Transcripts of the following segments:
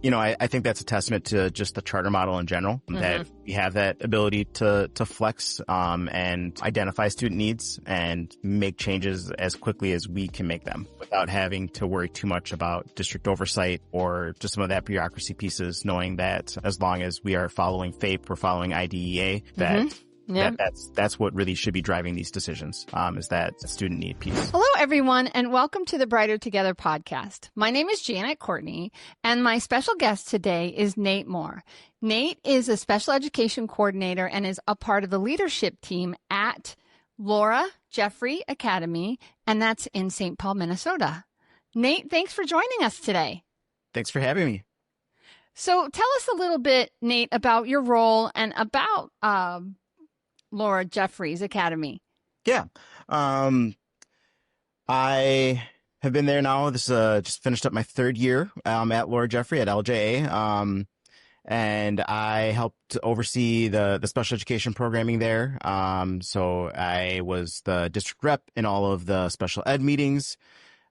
I think that's a testament to just the charter model in general, that we have that ability to flex and identify student needs and make changes as quickly as we can make them without having to worry too much about district oversight or just some of that bureaucracy pieces, knowing that as long as we are following FAPE, we're following IDEA, that's what really should be driving these decisions, is that student need piece. Hello, everyone, and welcome to the Brighter Together podcast. My name is Janet Courtney, and my special guest today is Nate Moore. Nate is a special education coordinator and is a part of the leadership team at Laura Jeffrey Academy, and that's in St. Paul, Minnesota. Nate, thanks for joining us today. Thanks for having me. So tell us a little bit, Nate, about your role and about Laura Jeffrey's Academy. Yeah. I have been there now. This just finished up my third year at Laura Jeffrey at LJA. And I helped oversee the special education programming there. So I was the district rep in all of the special ed meetings,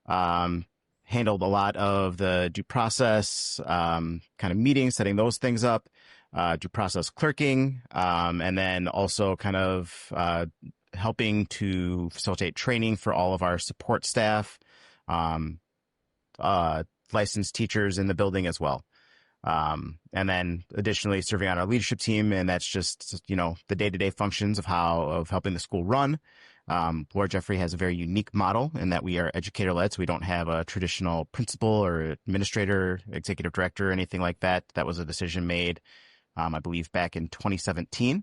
handled a lot of the due process kind of meetings, setting those things up. Due process clerking, and then also kind of helping to facilitate training for all of our support staff, licensed teachers in the building as well. And then additionally serving on our leadership team, and that's just, the day-to-day functions of helping the school run. Laura Jeffrey has a very unique model in that we are educator-led, so we don't have a traditional principal or administrator, executive director, or anything like that. That was a decision made I believe back in 2017,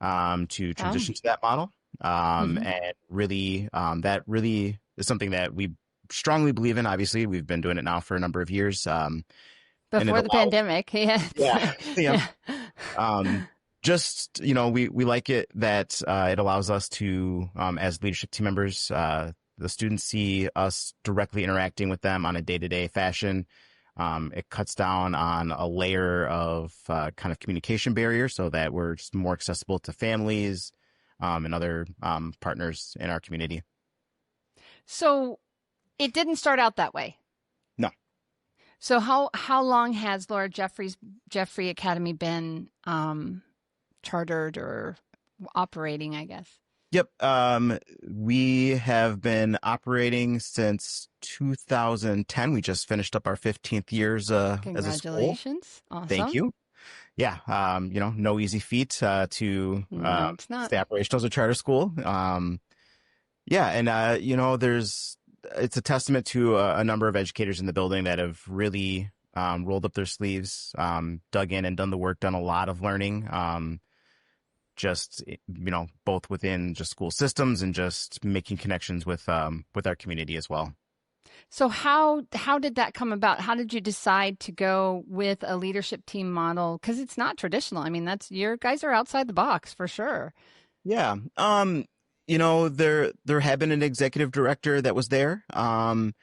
to transition to that model. And really, that really is something that we strongly believe in. Obviously, we've been doing it now for a number of years. Before the pandemic. Yeah. Just, we like it that it allows us to, as leadership team members, the students see us directly interacting with them on a day-to-day fashion. It cuts down on a layer of kind of communication barrier so that we're just more accessible to families and other partners in our community. So it didn't start out that way. No. So how long has Laura Jeffrey Academy been chartered or operating, I guess? Yep. We have been operating since 2010. We just finished up our 15th years as a school. Congratulations. Awesome. Thank you. Yeah. No easy feat to it's not. stay operational as a charter school. And it's a testament to a number of educators in the building that have really rolled up their sleeves, dug in and done the work, done a lot of learning. Just, both within just school systems and just making connections with our community as well. So how did that come about? How did you decide to go with a leadership team model? Because it's not traditional. I mean, your guys are outside the box for sure. Yeah. There had been an executive director that was there. And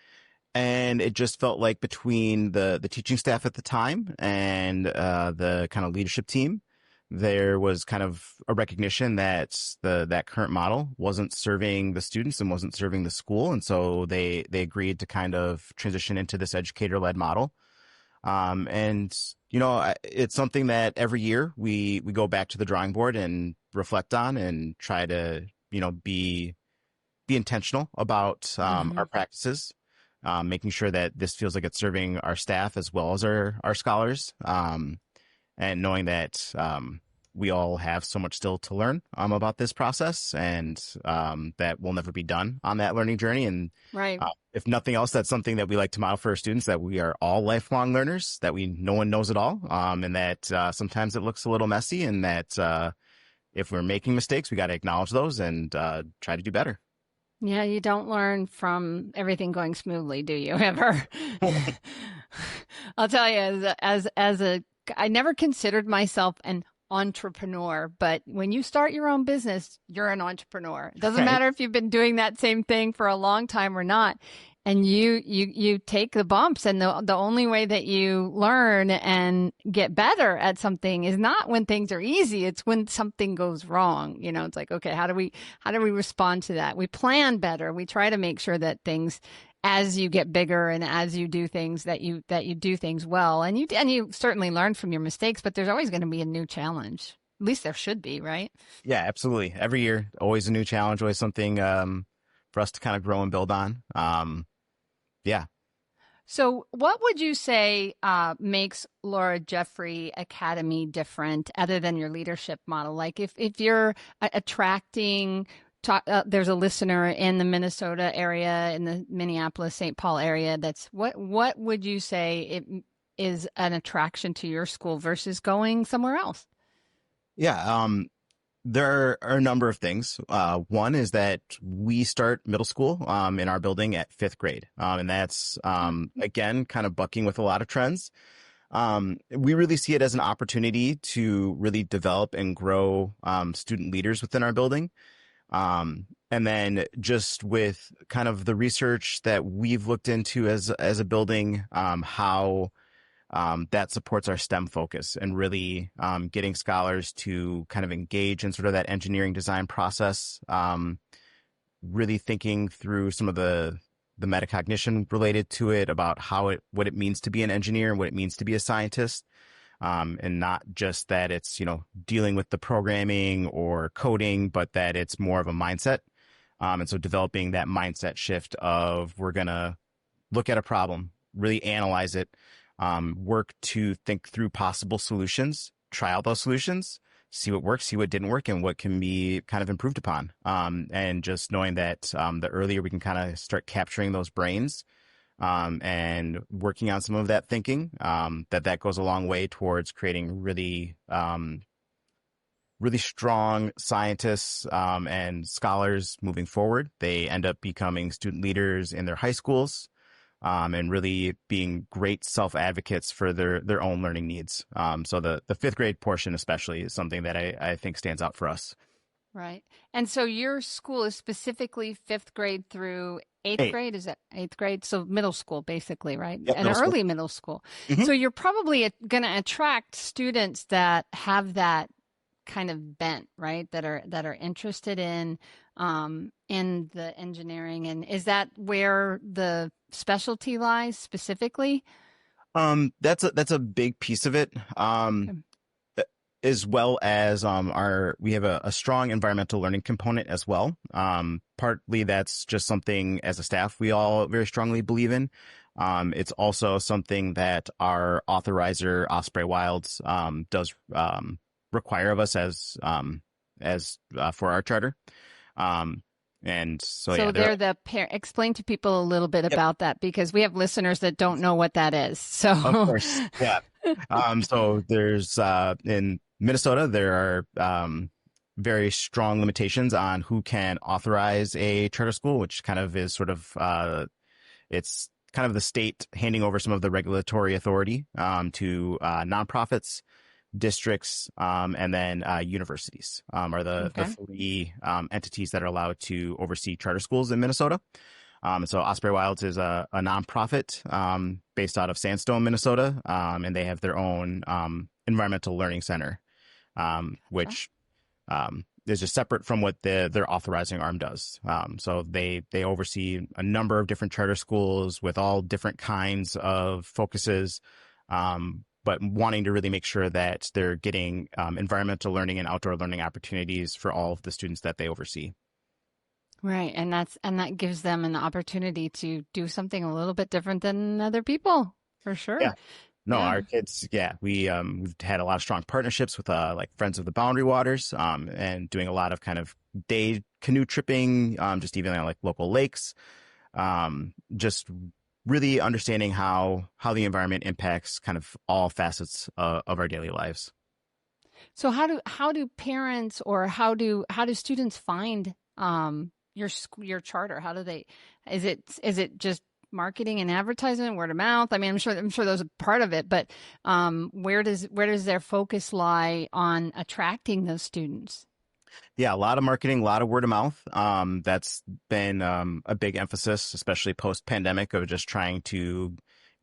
it just felt like between the teaching staff at the time and the kind of leadership team, there was kind of a recognition that that current model wasn't serving the students and wasn't serving the school. And so they agreed to kind of transition into this educator-led model. It's something that every year we go back to the drawing board and reflect on and try to, be intentional about our practices, making sure that this feels like it's serving our staff as well as our scholars. And knowing that we all have so much still to learn about this process, and that we'll never be done on that learning journey. And right. If nothing else, that's something that we like to model for our students, that we are all lifelong learners, that no one knows it all, and that sometimes it looks a little messy, and that if we're making mistakes, we got to acknowledge those and try to do better. Yeah, you don't learn from everything going smoothly, do you, ever? I'll tell you, I never considered myself an entrepreneur, but when you start your own business, you're an entrepreneur. It doesn't matter if you've been doing that same thing for a long time or not. And you take the bumps, and the only way that you learn and get better at something is not when things are easy. It's when something goes wrong. It's like, okay, how do we respond to that? We plan better. We try to make sure that things as you get bigger and as you do things that you do things well, and you certainly learn from your mistakes, but there's always going to be a new challenge. At least there should be, right? Yeah, absolutely. Every year, always a new challenge, always something for us to kind of grow and build on. Yeah. So, what would you say makes Laura Jeffrey Academy different, other than your leadership model? Like, if you're attracting, there's a listener in the Minnesota area, in the Minneapolis, St. Paul area. That's what would you say it is an attraction to your school versus going somewhere else? Yeah. There are a number of things. One is that we start middle school in our building at fifth grade. And that's, again, kind of bucking with a lot of trends. We really see it as an opportunity to really develop and grow student leaders within our building. And then just with kind of the research that we've looked into as a building, how that supports our STEM focus and really getting scholars to kind of engage in sort of that engineering design process, really thinking through some of the metacognition related to it about what it means to be an engineer and what it means to be a scientist. And not just that it's, dealing with the programming or coding, but that it's more of a mindset. And so developing that mindset shift of we're going to look at a problem, really analyze it, work to think through possible solutions, try out those solutions, see what works, see what didn't work, and what can be kind of improved upon. And just knowing that the earlier we can kind of start capturing those brains and working on some of that thinking, that goes a long way towards creating really, really strong scientists and scholars moving forward. They end up becoming student leaders in their high schools. And really being great self-advocates for their own learning needs. So the fifth grade portion especially is something that I think stands out for us. Right. And so your school is specifically fifth grade through eighth Hey, grade? Is that eighth grade? So middle school, basically, right? yep, And middle school. early middle school. Hmm. So you're probably going to attract students that have that kind of bent, right? That are interested in the engineering. And is that where the specialty lies specifically? That's a big piece of it. Okay. As well as we have a strong environmental learning component as well. Partly that's just something as a staff we all very strongly believe in. It's also something that our authorizer Osprey Wilds does require of us as for our charter. And so So yeah, there. they're the explain to people a little bit Yep, about that because we have listeners that don't know what that is. of So course, yeah. So there's in Minnesota there are very strong limitations on who can authorize a charter school, which kind of is sort of it's kind of the state handing over some of the regulatory authority to nonprofits, districts, and then universities are the okay, three entities that are allowed to oversee charter schools in Minnesota. So Osprey Wilds is a nonprofit based out of Sandstone, Minnesota, and they have their own environmental learning center, gotcha. which is just separate from what their authorizing arm does. So they oversee a number of different charter schools with all different kinds of focuses, but wanting to really make sure that they're getting environmental learning and outdoor learning opportunities for all of the students that they oversee. Right, and that gives them an opportunity to do something a little bit different than other people, for sure. Yeah. No, Yeah. our kids, yeah, we've had a lot of strong partnerships with like Friends of the Boundary Waters, and doing a lot of kind of day canoe tripping, just even on like local lakes, just really understanding how the environment impacts kind of all facets of our daily lives. So how do parents or how do students find your charter? How do they is it just marketing and advertisement, word of mouth? I mean, I'm sure those are part of it, but where does their focus lie on attracting those students? Yeah, a lot of marketing, a lot of word of mouth. That's been a big emphasis, especially post pandemic, of just trying to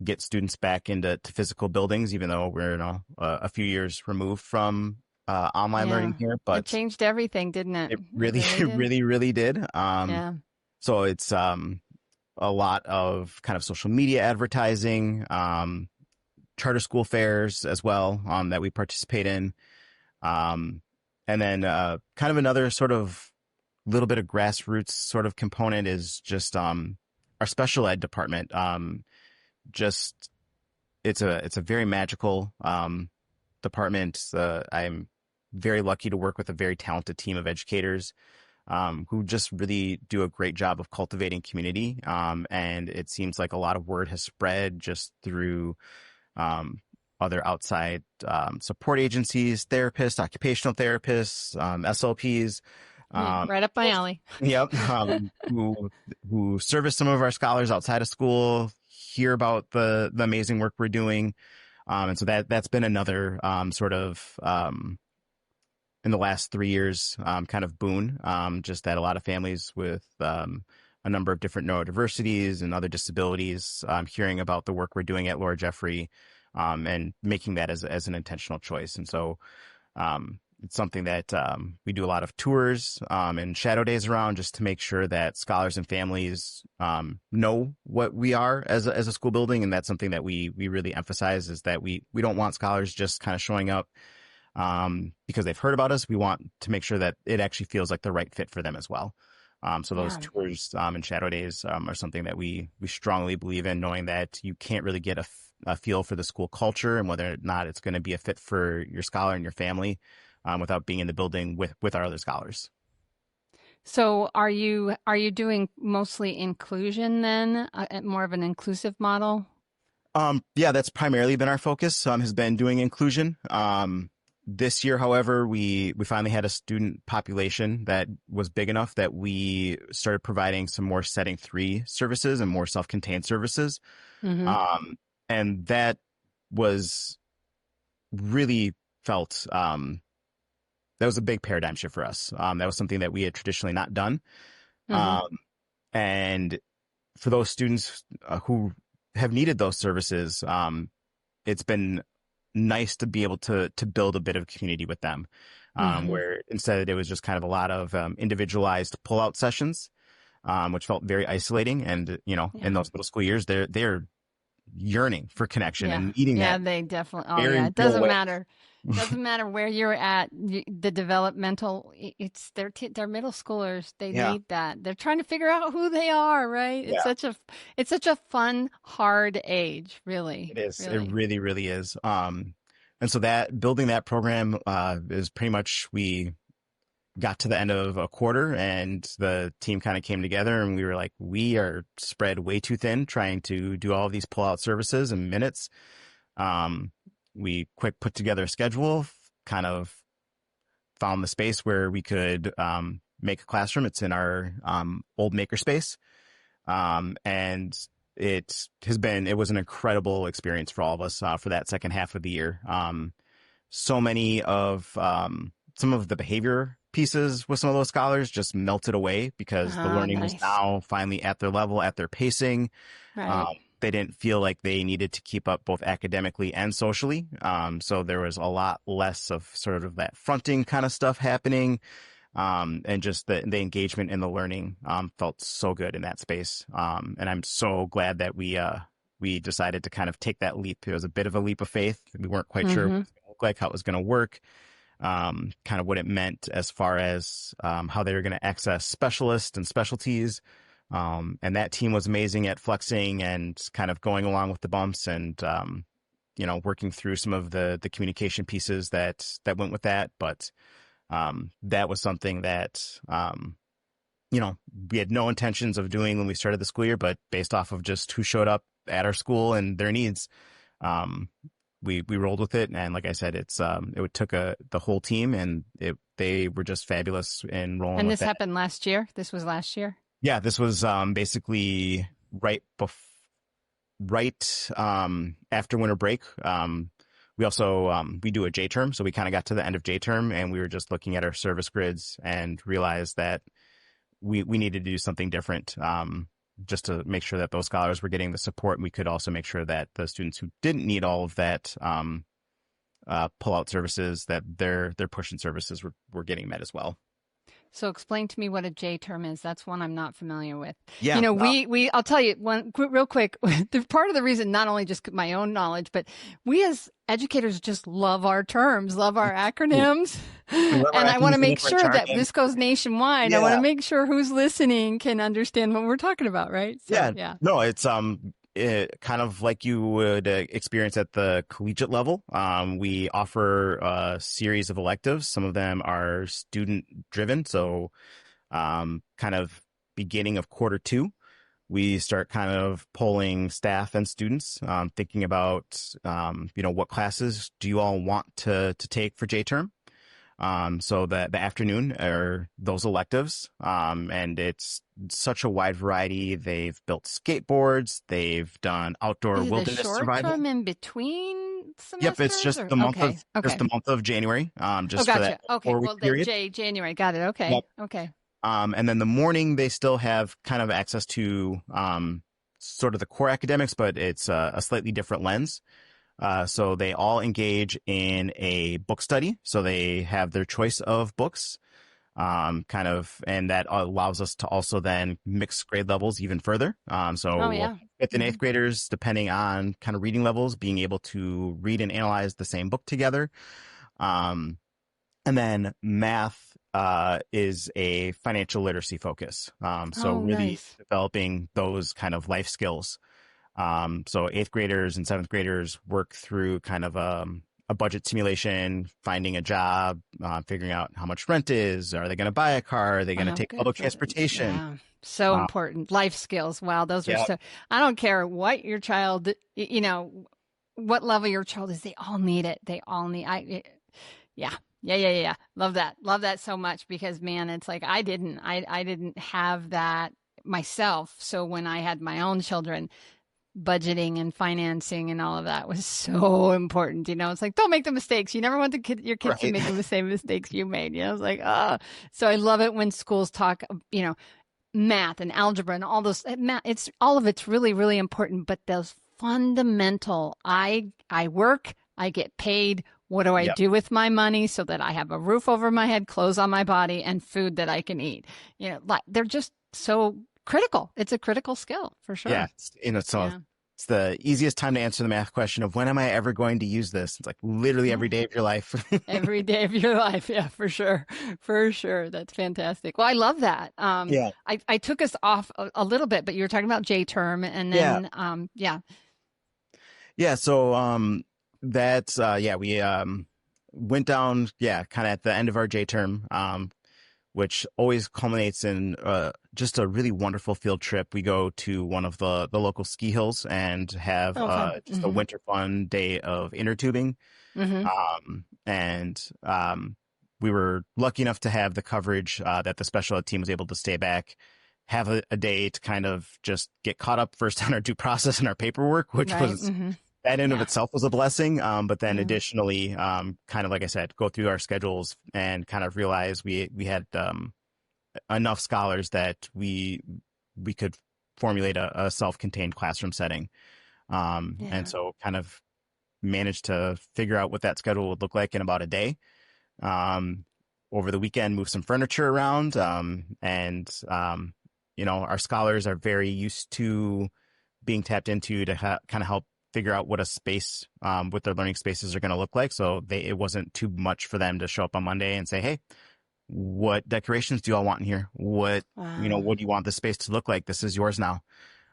get students back into physical buildings, even though we're a few years removed from online Yeah. learning here. It But changed everything, didn't it? it It really, really it did. really, really did. Yeah. So it's a lot of kind of social media advertising, charter school fairs as well, that we participate in. Um, and then kind of another sort of little bit of grassroots sort of component is just our special ed department. Just it's a very magical department. I'm very lucky to work with a very talented team of educators who just really do a great job of cultivating community. And it seems like a lot of word has spread just through um, other outside support agencies, therapists, occupational therapists, SLPs. Yeah, Um, right up my alley. yep, who service some of our scholars outside of school, hear about the amazing work we're doing. And so that's been another sort of in the last 3 years kind of boon. Just that a lot of families with a number of different neurodiversities and other disabilities hearing about the work we're doing at Laura Jeffrey and making that as an intentional choice. And so it's something that we do a lot of tours and shadow days around just to make sure that scholars and families know what we are as a school building. And that's something that we really emphasize is that we don't want scholars just kind of showing up because they've heard about us. We want to make sure that it actually feels like the right fit for them as well. So those Yeah. tours and shadow days are something that we strongly believe in, knowing that you can't really get a feel for the school culture and whether or not it's going to be a fit for your scholar and your family without being in the building with our other scholars. So are you doing mostly inclusion then, more of an inclusive model? Yeah, that's primarily been our focus, has been doing inclusion. This year, however, we finally had a student population that was big enough that we started providing some more setting 3 services and more self-contained services. Mm-hmm. Um, and that was really felt, that was a big paradigm shift for us. That was something that we had traditionally not done. Mm-hmm. Um, and for those students who have needed those services, it's been nice to be able to build a bit of community with them, Mm-hmm. where instead it was just kind of a lot of individualized pull-out sessions, which felt very isolating. And in Yeah. those middle school years, they're yearning for connection Yeah. and needing Yeah, that they definitely. Oh, yeah. very It real doesn't way. matter. Doesn't matter where you're at. The developmental. It's they're middle schoolers. They Yeah, need that. They're trying to figure out who they are. Right. yeah, It's such a fun, hard age. it Really. is. It Really. really, really is. And so that building that program is pretty much we got to the end of a quarter and the team kind of came together and we were like, we are spread way too thin trying to do all of these pull out services in minutes. Um, we quick put together a schedule, kind of found the space where we could make a classroom. It's in our old makerspace. And it was an incredible experience for all of us for that second half of the year. So many of some of the behavior pieces with some of those scholars just melted away because the Ah, learning was nice. now finally at their level, at their pacing. Right. They didn't feel like they needed to keep up both academically and socially. So there was a lot less of sort of that fronting kind of stuff happening. And just the engagement in the learning felt so good in that space. And I'm so glad that we decided to kind of take that leap. It was a bit of a leap of faith. We weren't quite sure what it Mm-hmm. was going to look like, how it was going to work, kind of what it meant as far as how they were going to access specialists and specialties. And that team was amazing at flexing and kind of going along with the bumps and working through some of the communication pieces that went with that. But that was something that, we had no intentions of doing when we started the school year, but based off of just who showed up at our school and their needs, um, we rolled with it. And like I said, it took the whole team and they were just fabulous in rolling And with this that. happened last year. This was last year. Yeah, this was basically right after winter break. We also we do a J term, so we kind of got to the end of J term, and we were just looking at our service grids and realized that we needed to do something different, just to make sure that those scholars were getting the support. And we could also make sure that the students who didn't need all of that pull out services, that their push and services were getting met as well. So explain to me what a J term is. That's one I'm not familiar with. Yeah. I'll tell you real quick. The part of the reason, not only just my own knowledge, but we as educators just love our terms, love our acronyms. We love our And I want to acronyms, we love make our sure that jargon. this goes nationwide. I want Yeah. to make sure who's listening can understand what we're talking about, right? So, Yeah. yeah. No, it's kind of like you would experience at the collegiate level. We offer a series of electives. Some of them are student driven. So kind of beginning of quarter two, we start kind of polling staff and students, thinking about, what classes do you all want to take for J term? So the afternoon are those electives. And it's such a wide variety. They've built skateboards. They've done outdoor Is it a wilderness short survival. term in between Yep. It's semesters or okay. just Okay. the month of January, Oh, just for that gotcha. Okay. 4 week Well, the period. January. Got it. Yep. Okay. Okay. And then the morning, they still have kind of access to sort of the core academics, but it's a slightly different lens. So they all engage in a book study. So they have their choice of books, and that allows us to also then mix grade levels even further. Oh, So yeah. fifth and Hmm. eighth graders, depending on kind of reading levels, being able to read and analyze the same book together. Um, and then math is a financial literacy focus. So Oh, really nice. developing those kind of life skills. So eighth graders and seventh graders work through kind of a budget simulation, finding a job, figuring out how much rent is. Are they going to buy a car? Are they going to Oh, take good public for them. transportation? Yeah. So Uh, important. Life skills. Wow. Those are yeah, so, I don't care what your child, what level your child is, they all need it. They all need, yeah. Yeah, yeah, yeah. Love that. Love that so much because man, it's like I didn't have that myself. So when I had my own children, budgeting and financing and all of that was so important. It's like, don't make the mistakes. You never want your kids to right. make the same mistakes you made. It's like, ah. So I love it when schools talk, math and algebra and all those math. It's all of it's really, really important. But those fundamental, I work, I get paid. What do I Yep. do with my money so that I have a roof over my head, clothes on my body, and food that I can eat? Like they're just so critical. It's a critical skill for Yeah. sure. So Yeah. it's the easiest time to answer the math question of when am I ever going to use this? It's like literally Yeah. every day of your life. Every day of your life. Yeah, for sure. For sure. That's fantastic. Well, I love that. Yeah. I took us off a little bit, but you were talking about J term and Yeah. then, yeah. Yeah. So, we went down, kind of at the end of our J term, which always culminates in just a really wonderful field trip. We go to one of the local ski hills and have Oh, fun. just a Mm-hmm. winter fun day of inner tubing. Mm-hmm. And we were lucky enough to have the coverage that the special ed team was able to stay back, have a day to kind of just get caught up first on our due process and our paperwork, which Right. was Mm-hmm. that in of Yeah. itself was a blessing. But then Yeah. additionally, kind of like I said, go through our schedules and kind of realize we had enough scholars that we could formulate a self-contained classroom setting. And Yeah. so kind of managed to figure out what that schedule would look like in about a day. Um, Over the weekend, move some furniture around. Our scholars are very used to being tapped into to kind of help figure out what a space, what their learning spaces are going to look like. So it wasn't too much for them to show up on Monday and say, "Hey, what decorations do you all want in here? Wow. What do you want the space to look like? This is yours now."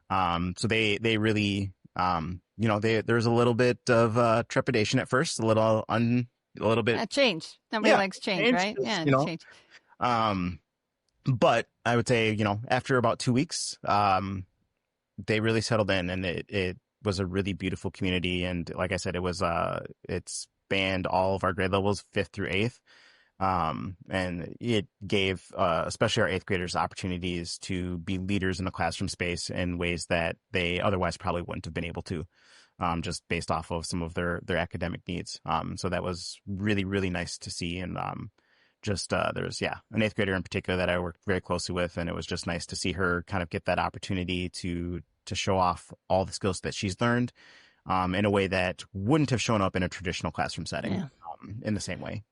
So they really, there's a little bit of trepidation at first, a little bit, Change. Nobody yeah, likes change, change, right? 'cause, Yeah. Change. um, but I would say, after about 2 weeks, they really settled in, and it was a really beautiful community. And like I said, it spanned all of our grade levels, fifth through eighth. And it gave, especially our eighth graders, opportunities to be leaders in the classroom space in ways that they otherwise probably wouldn't have been able to, just based off of some of their academic needs. So that was really, really nice to see. And, there's, an eighth grader in particular that I worked very closely with. And it was just nice to see her kind of get that opportunity to show off all the skills that she's learned, in a way that wouldn't have shown up in a traditional classroom setting, Yeah. in the same way.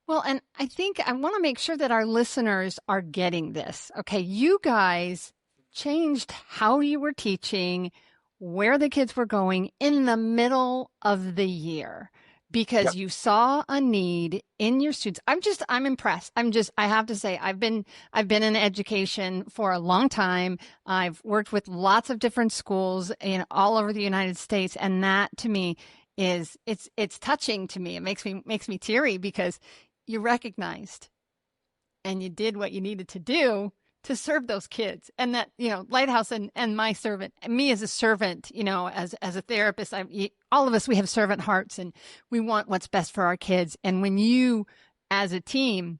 Well, and I think I want to make sure that our listeners are getting this. Okay, you guys changed how you were teaching, where the kids were going in the middle of the year because Yep. you saw a need in your students. I'm impressed. I have to say, I've been in education for a long time. I've worked with lots of different schools in all over the United States. And that to me it's touching to me. It makes me teary because you recognized and you did what you needed to do to serve those kids. And that, Lighthouse and my servant, me as a servant, as a therapist, all of us, we have servant hearts and we want what's best for our kids. And when you, as a team,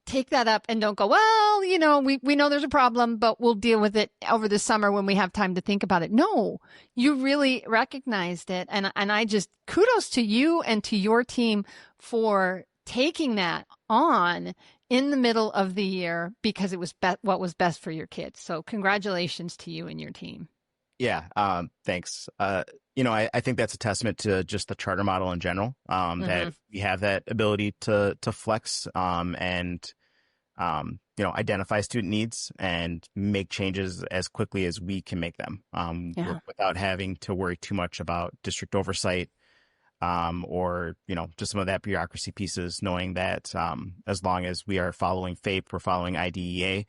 take that up and don't go, well, we know there's a problem, but we'll deal with it over the summer when we have time to think about it. No, you really recognized it. And I just kudos to you and to your team for taking that on in the middle of the year because it was what was best for your kids. So congratulations to you and your team. Yeah. Thanks. I think that's a testament to just the charter model in general, that we have that ability to flex, and identify student needs and make changes as quickly as we can make them, Yeah. without having to worry too much about district oversight, or just some of that bureaucracy pieces, knowing that as long as we are following FAPE, we're following IDEA,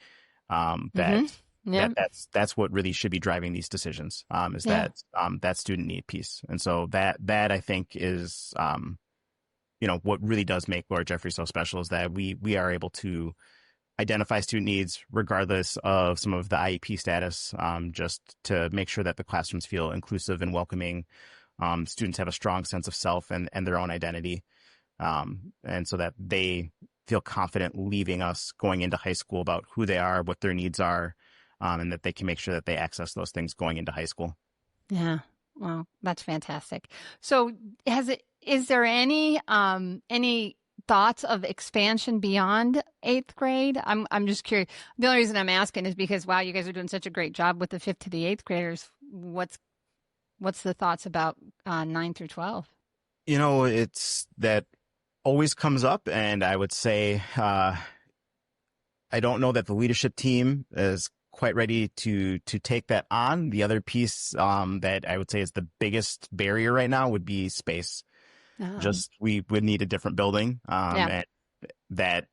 that Yeah. that's what really should be driving these decisions, is Yeah. that student need piece. And so that I think is what really does make Lord Jeffrey so special, is that we are able to identify student needs regardless of some of the IEP status, just to make sure that the classrooms feel inclusive and welcoming. Students have a strong sense of self and their own identity, and so that they feel confident leaving us going into high school about who they are, what their needs are, and that they can make sure that they access those things going into high school. Yeah. Well, that's fantastic. So is there any thoughts of expansion beyond eighth grade? I'm just curious. The only reason I'm asking is because, wow, you guys are doing such a great job with the fifth to the eighth graders. What's the thoughts about 9 through 12? It's that always comes up, and I would say I don't know that the leadership team is quite ready to take that on. The other piece, that I would say is the biggest barrier right now, would be space. Just we would need a different building, Yeah. and that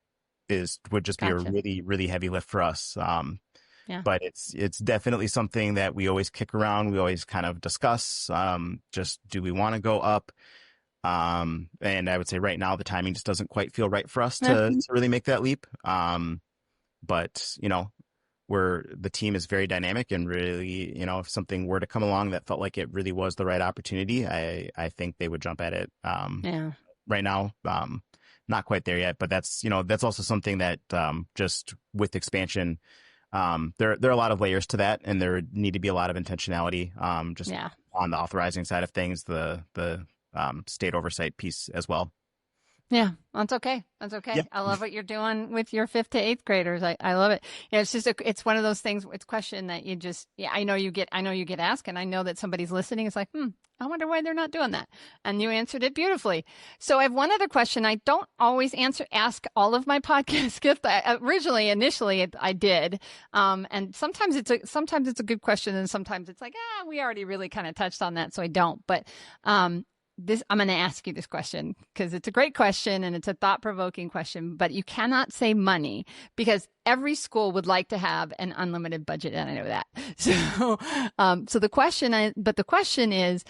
would just be a Gotcha. really, really heavy lift for us. Yeah. But it's definitely something that we always kick around. We always kind of discuss, just do we want to go up? And I would say right now the timing just doesn't quite feel right for us to really make that leap. But the team is very dynamic, and really, if something were to come along that felt like it really was the right opportunity, I think they would jump at it. Yeah. Right now, not quite there yet, but that's also something that, just with expansion, there are a lot of layers to that, and there need to be a lot of intentionality, just Yeah. on the authorizing side of things, the state oversight piece as well. Yeah, that's okay. That's okay. Yeah. I love what you're doing with your fifth to eighth graders. I love it. It's just it's one of those things. It's a question that you just, I know you get asked, and I know that somebody's listening. It's like, I wonder why they're not doing that. And you answered it beautifully. So I have one other question. I don't always ask all of my podcast guests. Initially I did. And sometimes it's a good question, and sometimes it's like, we already really kind of touched on that, so I don't. But, I'm going to ask you this question because it's a great question and it's a thought-provoking question, but you cannot say money because every school would like to have an unlimited budget, and I know that. So the question is,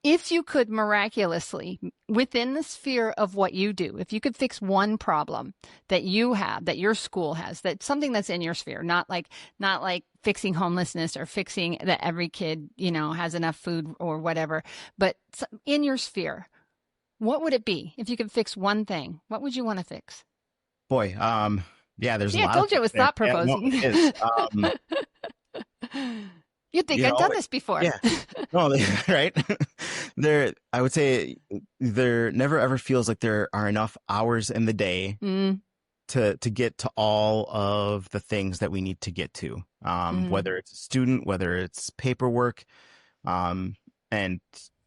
if you could miraculously, within the sphere of what you do, if you could fix one problem that you have, that your school has, that's something that's in your sphere, not like fixing homelessness or fixing that every kid, has enough food or whatever, but in your sphere, what would it be? If you could fix one thing, what would you want to fix? Boy, yeah, there's a I lot of told you it was there. thought Yeah, no, provoking. it is. You'd think I'd done this before. Yeah, no, right. I would say there never ever feels like there are enough hours in the day to get to all of the things that we need to get to, whether it's a student, whether it's paperwork, and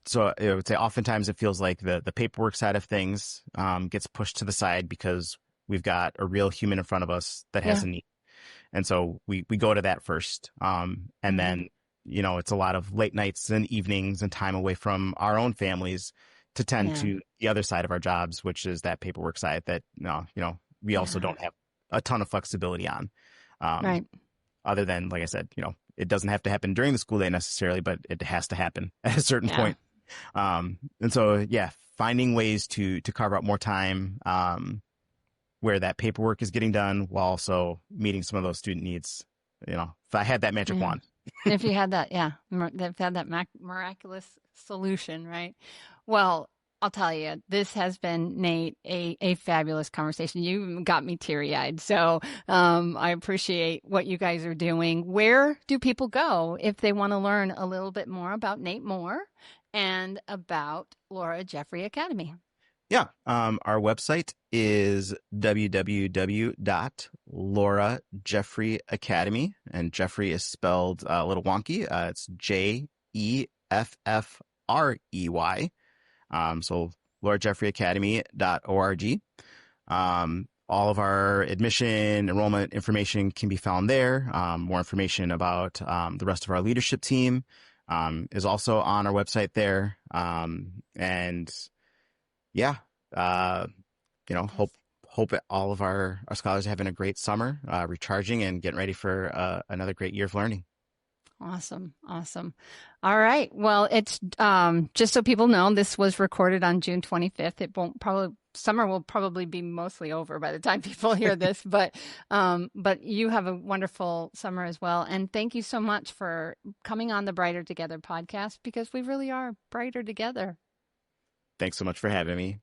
so I would say oftentimes it feels like the paperwork side of things gets pushed to the side because we've got a real human in front of us that has Yeah. a need. And so we go to that first. And Hmm. then, it's a lot of late nights and evenings and time away from our own families to tend Yeah. to the other side of our jobs, which is that paperwork side that, we also Yeah. don't have a ton of flexibility on. Um, Right. Other than, like I said, it doesn't have to happen during the school day necessarily, but it has to happen at a certain Yeah. point. And so, yeah, finding ways to carve out more time, where that paperwork is getting done while also meeting some of those student needs. If I had that magic Yeah. wand. If you had that, yeah, if you had that miraculous solution, right? Well, I'll tell you, this has been, Nate, a fabulous conversation. You got me teary-eyed. So I appreciate what you guys are doing. Where do people go if they want to learn a little bit more about Nate Moore and about Laura Jeffrey Academy? Yeah. Our website is www.laurajeffreyacademy, and Jeffrey is spelled a little wonky. It's Jeffrey. So laurajeffreyacademy.org. All of our admission enrollment information can be found there. More information about the rest of our leadership team is also on our website there. And yeah, uh, hope Fantastic. all of our scholars are having a great summer, recharging and getting ready for another great year of learning. Awesome. Awesome. All right. Well, it's just so people know, this was recorded on June 25th. It won't probably summer will probably be mostly over by the time people hear this, but you have a wonderful summer as well. And thank you so much for coming on the Brighter Together podcast, because we really are brighter together. Thanks so much for having me.